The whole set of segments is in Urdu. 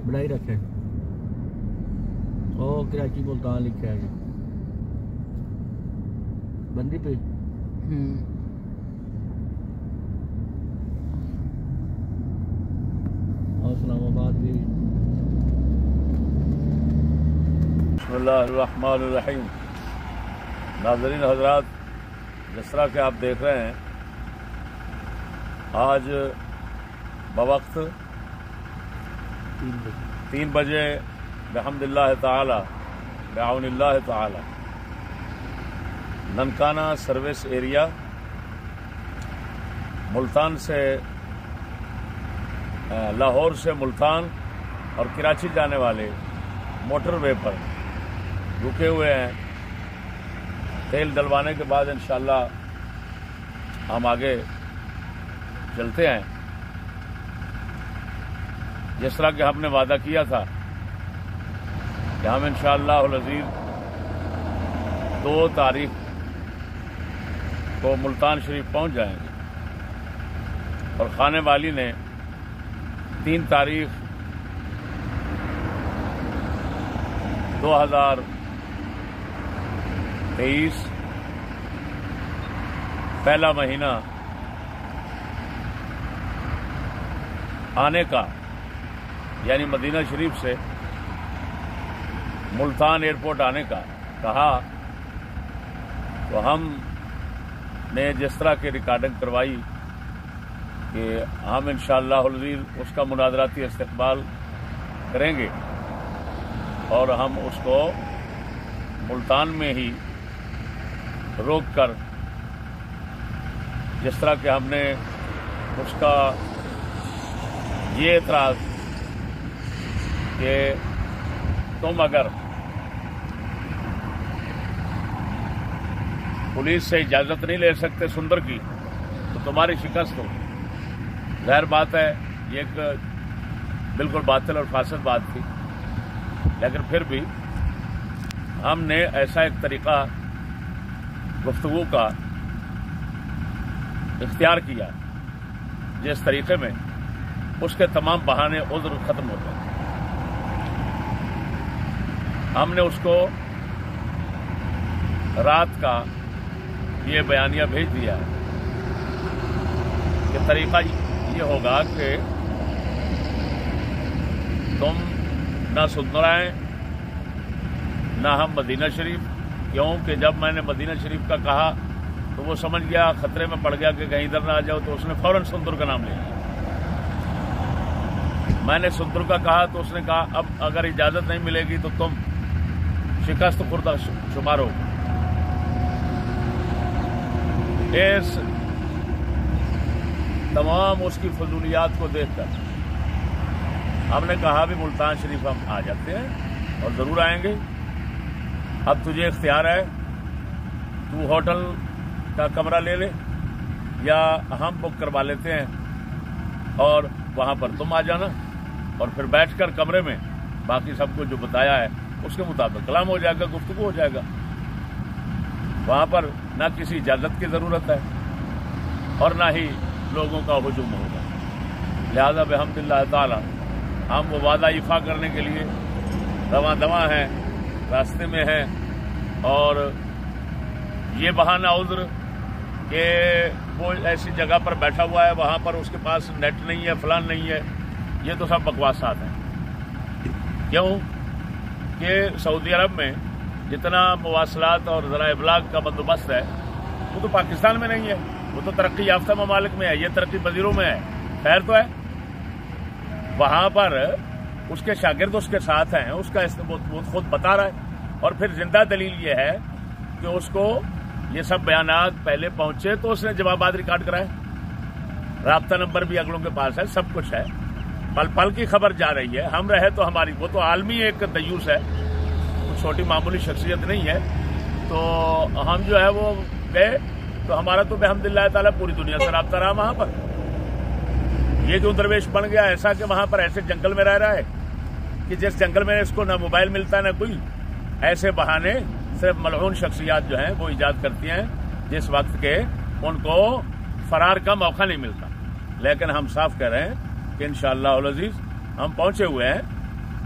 بڑائی رکھے او کراچی ملتان لکھا ہے بندی پہ اور اسلام آباد بھی بسم اللہ الرحمن الرحیم. ناظرین حضرات، جس طرح کہ آپ دیکھ رہے ہیں آج بوقت 3 بجے بحمد اللہ تعالی بعون اللہ تعالی ننکانہ سروس ایریا ملتان سے لاہور سے ملتان اور کراچی جانے والے موٹر وے پر رکے ہوئے ہیں. تیل ڈلوانے کے بعد انشاءاللہ ہم آگے چلتے ہیں. جس طرح کہ ہم نے وعدہ کیا تھا کہ ہم انشاءاللہ العزیز 2 تاریخ کو ملتان شریف پہنچ جائیں گے اور خانے والی نے 3 تاریخ 2023 پہلا مہینہ آنے کا، یعنی مدینہ شریف سے ملتان ایئرپورٹ آنے کا کہا. تو ہم نے جس طرح کی ریکارڈنگ کروائی کہ ہم انشاءاللہ العزیز اس کا مناظراتی استقبال کریں گے اور ہم اس کو ملتان میں ہی روک کر، جس طرح کہ ہم نے اس کا یہ اعتراض کہ تم اگر پولیس سے اجازت نہیں لے سکتے سندر کی تو تمہاری شکست ہو. ظاہر بات ہے یہ ایک بالکل باطل اور فاسد بات تھی، لیکن پھر بھی ہم نے ایسا ایک طریقہ گفتگو کا اختیار کیا جس طریقے میں اس کے تمام بہانے عذر ختم ہوتے ہیں. ہم نے اس کو رات کا یہ بیانیہ بھیج دیا ہے کہ طریقہ یہ ہوگا کہ تم نہ سندر آئیں نہ ہم مدینہ شریف. کیوں کہ جب میں نے مدینہ شریف کا کہا تو وہ سمجھ گیا، خطرے میں پڑ گیا کہ کہیں ادھر نہ آ جاؤ، تو اس نے فوراً سندر کا نام لے لیا. میں نے سندر کا کہا تو اس نے کہا اب اگر اجازت نہیں ملے گی تو تم شکست خوردہ شمار ہو. اس تمام اس کی فضولیات کو دیکھ کر ہم نے کہا بھی ملتان شریف ہم آ جاتے ہیں اور ضرور آئیں گے. اب تجھے اختیار ہے، تو ہوٹل کا کمرہ لے لے یا ہم بک کروا لیتے ہیں اور وہاں پر تم آ جانا اور پھر بیٹھ کر کمرے میں باقی سب کو جو بتایا ہے اس کے مطابق کلام ہو جائے گا، گفتگو ہو جائے گا. وہاں پر نہ کسی اجازت کی ضرورت ہے اور نہ ہی لوگوں کا ہجوم ہوگا. لہذا بحمد اللہ تعالی ہم وہ وعدہ ایفا کرنے کے لیے رواں دواں ہیں، راستے میں ہیں. اور یہ بہانہ عذر کہ وہ ایسی جگہ پر بیٹھا ہوا ہے، وہاں پر اس کے پاس نیٹ نہیں ہے، فلان نہیں ہے، یہ تو سب بکواسات ہیں. کیوں کہ سعودی عرب میں جتنا مواصلات اور ذرائع ابلاغ کا بندوبست ہے وہ تو پاکستان میں نہیں ہے، وہ تو ترقی یافتہ ممالک میں ہے، یہ ترقی پذیروں میں ہے. خیر تو ہے، وہاں پر اس کے شاگرد اس کے ساتھ ہیں، اس کا وہ خود بتا رہا ہے. اور پھر زندہ دلیل یہ ہے کہ اس کو یہ سب بیانات پہلے پہنچے تو اس نے جوابات ریکارڈ کرائے، رابطہ نمبر بھی اگلوں کے پاس ہے، سب کچھ ہے، پل پل کی خبر جا رہی ہے. ہم رہے تو ہماری، وہ تو عالمی ایک دیوس ہے، چھوٹی معمولی شخصیت نہیں ہے. تو ہم جو ہے وہ گئے تو ہمارا تو بحمد اللہ تعالیٰ پوری دنیا سے رابطہ رہا. وہاں پر یہ جو درویش بن گیا ایسا کہ وہاں پر ایسے جنگل میں رہ رہا ہے کہ جس جنگل میں اس کو نہ موبائل ملتا ہے نہ کوئی. ایسے بہانے صرف ملعون شخصیات جو ہیں وہ ایجاد کرتی ہیں جس وقت کے ان کو فرار کا موقع نہیں ملتا. لیکن ہم صاف کہہ رہے ہیں کہ انشاءاللہ العزیز ہم پہنچے ہوئے ہیں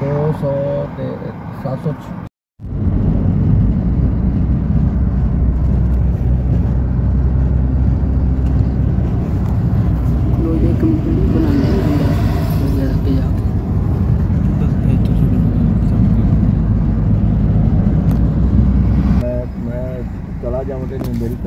200 700।